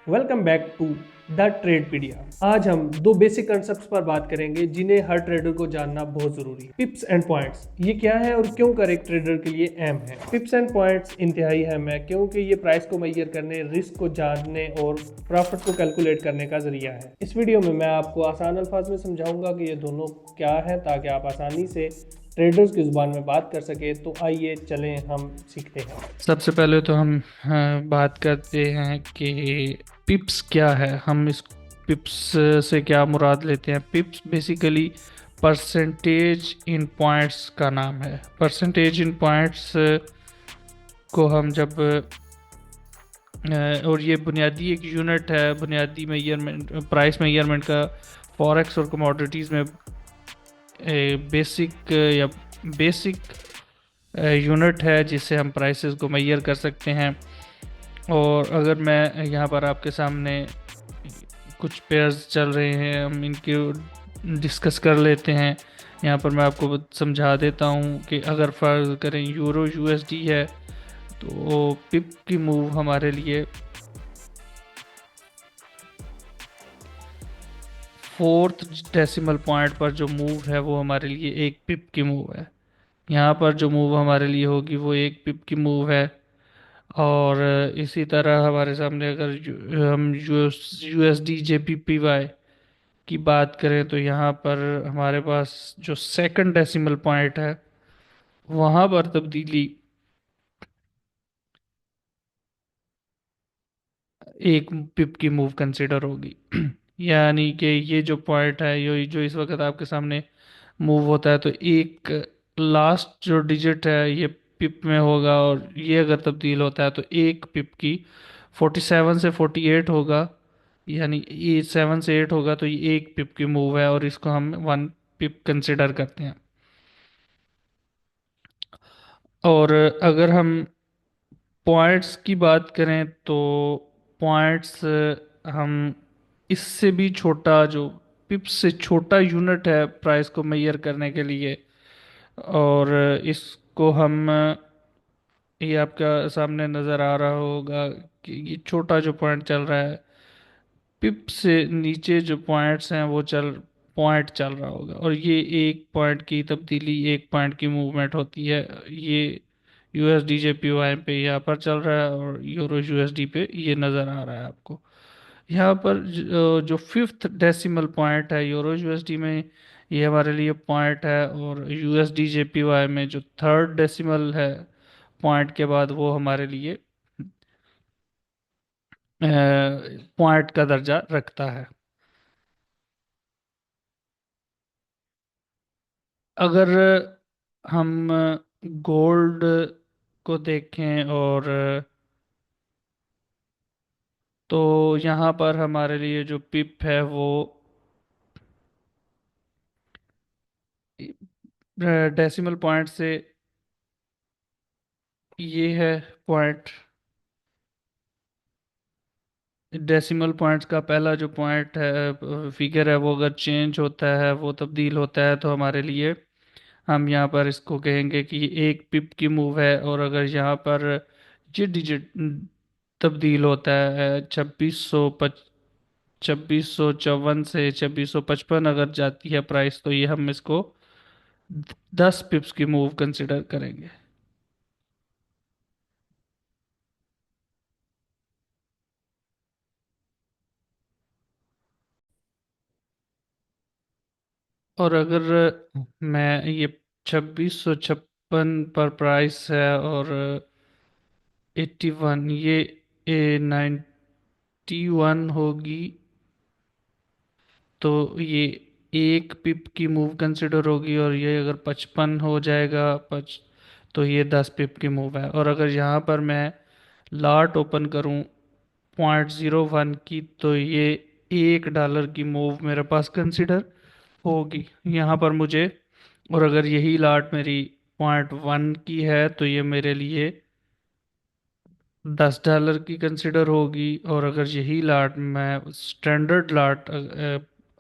Welcome back to the Tradepedia. आज हम दो बेसिक कंसेप्ट पर बात करेंगे जिन्हें हर ट्रेडर को जानना बहुत जरूरी है। पिप्स एंड पॉइंट्स, ये क्या है और क्यों कर एक ट्रेडर के लिए अहम है। पिप्स एंड पॉइंट्स इंतहाई अहम है क्योंकि ये प्राइस को मैयर करने, रिस्क को जानने और प्रॉफिट को कैलकुलेट करने का जरिया है। इस वीडियो में मैं आपको आसान अल्फाज में समझाऊंगा कि ये दोनों क्या है ताकि आप आसानी से ट्रेडर्स की जुबान में बात कर सके। तो आइए चलें हम सीखते हैं। सबसे पहले तो हम बात करते हैं कि पिप्स क्या है। हम इस पिप्स से क्या मुराद लेते हैं। पिप्स बेसिकली परसेंटेज इन पॉइंट्स का नाम है। परसेंटेज इन पॉइंट्स को हम जब और ये बुनियादी एक यूनिट है, बुनियादी मेजरमेंट, प्राइस मेजरमेंट का फॉरेक्स और कमोडिटीज़ में बेसिक या बेसिक यूनिट है जिससे हम प्राइसेस को मेजर कर सकते हैं। और अगर मैं यहाँ पर आपके सामने कुछ पेयर्स चल रहे हैं, हम इनके डिस्कस कर लेते हैं। यहाँ पर मैं आपको समझा देता हूँ कि अगर फर्ज करें यूरो यूएसडी है तो पिप की मूव हमारे लिए फोर्थ डेसिमल पॉइंट पर जो मूव है वो हमारे लिए एक पिप की मूव है। यहाँ पर जो मूव हमारे लिए होगी वो एक पिप की मूव है। और इसी तरह हमारे सामने अगर हम यूएसडी जेपीपीवाई की बात करें तो यहाँ पर हमारे पास जो सेकंड डेसिमल पॉइंट है वहाँ पर तब्दीली एक पिप की मूव कंसिडर होगी। यानी कि ये जो पॉइंट है, ये जो इस वक्त आपके सामने मूव होता है, तो एक लास्ट जो डिजिट है ये पिप में होगा, और ये अगर तब्दील होता है तो एक पिप की 47 से 48 होगा। यानी ये 7 से 8 होगा, तो ये एक पिप की मूव है और इसको हम वन पिप कंसिडर करते हैं। और अगर हम पॉइंट्स की बात करें तो पॉइंट्स हम इससे भी छोटा, जो पिप्स से छोटा यूनिट है प्राइस को मेजर करने के लिए। और इसको हम, ये आपका सामने नज़र आ रहा होगा कि ये छोटा जो पॉइंट चल रहा है, पिप से नीचे जो पॉइंट्स हैं वो पॉइंट चल रहा होगा, और ये एक पॉइंट की तब्दीली, एक पॉइंट की मूवमेंट होती है। ये यूएसडी जेपीवाई पे यहाँ पर चल रहा है और यूरो यूएसडी पे ये नज़र आ रहा है आपको। यहाँ पर जो फिफ्थ डेसिमल पॉइंट है यूरो यूएसडी में, ये हमारे लिए पॉइंट है। और यूएसडी जेपीवाई में जो थर्ड डेसिमल है पॉइंट के बाद, वो हमारे लिए पॉइंट का दर्जा रखता है। अगर हम गोल्ड को देखें, और तो यहाँ पर हमारे लिए जो पिप है वो डेसिमल पॉइंट से, ये है पॉइंट, डेसिमल पॉइंट्स का पहला जो पॉइंट है, फिगर है, वो अगर चेंज होता है, वो तब्दील होता है, तो हमारे लिए हम यहाँ पर इसको कहेंगे कि ये एक पिप की मूव है। और अगर यहाँ पर ये डिजिट तब्दील होता है, 2654 से 2655 अगर जाती है प्राइस, तो ये हम इसको 10 पिप्स की मूव कंसिडर करेंगे। और अगर मैं ये 2656 पर प्राइस है, और 81, ये 91 होगी, तो ये एक पिप की मूव कंसिडर होगी। और ये अगर 55 हो जाएगा तो ये 10 पिप की मूव है। और अगर यहाँ पर मैं लाट ओपन करूँ 0.01 की, तो ये $1 की मूव मेरे पास कंसिडर होगी यहाँ पर मुझे। और अगर यही लाट मेरी 0.1 की है, तो ये मेरे लिए $10 की कंसिडर होगी। और अगर यही लाट मैं स्टैंडर्ड लाट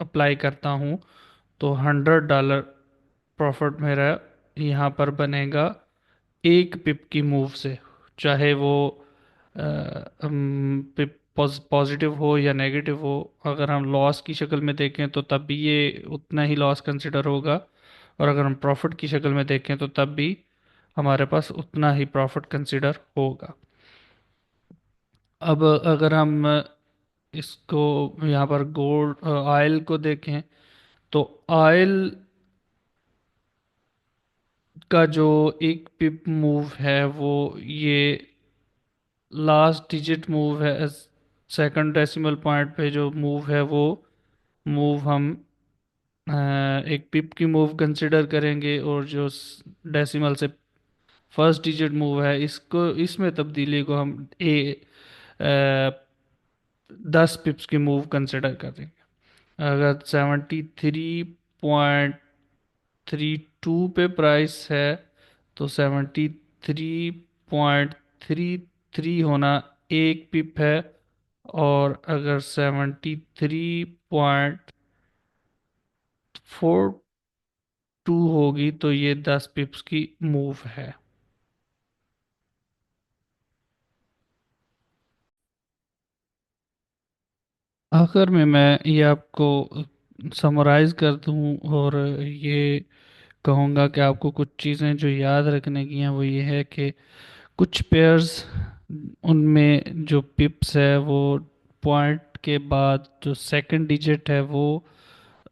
अप्लाई करता हूँ, तो $100 प्रॉफिट मेरा यहाँ पर बनेगा एक पिप की मूव से। चाहे वो पिप पॉजिटिव हो या नेगेटिव हो, अगर हम लॉस की शक्ल में देखें तो तब भी ये उतना ही लॉस कंसिडर होगा, और अगर हम प्रॉफिट की शक्ल में देखें तो तब भी हमारे पास उतना ही प्रॉफिट कंसिडर होगा। अब अगर हम इसको यहाँ पर गोल्ड ऑयल को देखें, तो ऑयल का जो एक पिप मूव है वो ये लास्ट डिजिट मूव है, सेकंड डेसिमल पॉइंट पे जो मूव है वो मूव हम एक पिप की मूव कंसिडर करेंगे, और जो डेसिमल से फर्स्ट डिजिट मूव है इसको, इसमें तब्दीली को हम 10 पिप्स की मूव कंसिडर करेंगे। अगर 73.32 पे प्राइस है तो 73.33 होना एक पिप है, और अगर 73.42 होगी तो ये 10 पिप्स की मूव है। आखिर में मैं ये आपको समराइज कर दूं और ये कहूँगा कि आपको कुछ चीज़ें जो याद रखने की हैं वो ये है कि कुछ पेयर्स, उनमें जो पिप्स है वो पॉइंट के बाद जो सेकंड डिजिट है वो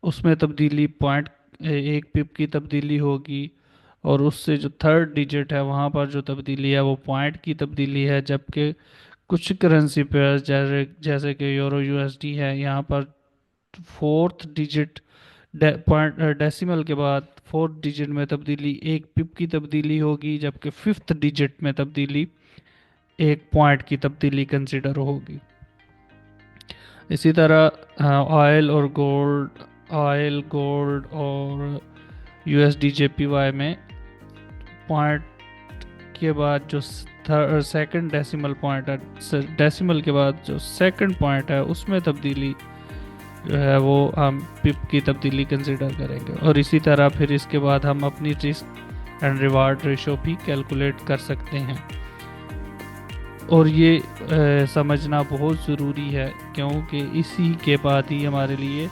उसमें तब्दीली पॉइंट एक पिप की तब्दीली होगी, और उससे जो थर्ड डिजिट है वहाँ पर जो तब्दीली है वो पॉइंट की तब्दीली है। जबकि कुछ करेंसी पेयर्स जैसे जैसे कि यूरो यूएसडी है, यहाँ पर फोर्थ डिजिट पॉइंट डेसिमल के बाद फोर्थ डिजिट में तब्दीली एक पिप की तब्दीली होगी, जबकि फिफ्थ डिजिट में तब्दीली एक पॉइंट की तब्दीली कंसिडर होगी। इसी तरह ऑयल गोल्ड और यूएसडी जेपीवाई में पॉइंट के बाद जो सेकंड डेसिमल पॉइंट है, डेसिमल के बाद जो सेकंड पॉइंट है उसमें तब्दीली जो है वो हम पिप की तब्दीली कंसिडर करेंगे, और इसी तरह फिर इसके बाद हम अपनी रिस्क एंड रिवार्ड रेशो भी कैलकुलेट कर सकते हैं। और ये समझना बहुत ज़रूरी है, क्योंकि इसी के बाद ही हमारे लिए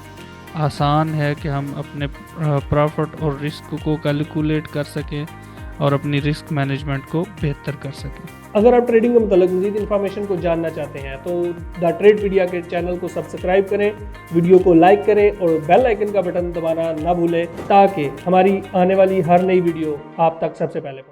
आसान है कि हम अपने प्रॉफिट और रिस्क को कैलकुलेट कर सकें और अपनी रिस्क मैनेजमेंट को बेहतर कर सकें। अगर आप ट्रेडिंग के मतलब मज़ीद इन्फॉर्मेशन को जानना चाहते हैं तो द ट्रेडपीडिया के चैनल को सब्सक्राइब करें, वीडियो को लाइक करें और बेल आइकन का बटन दबाना ना भूलें, ताकि हमारी आने वाली हर नई वीडियो आप तक सबसे पहले पहुंचे।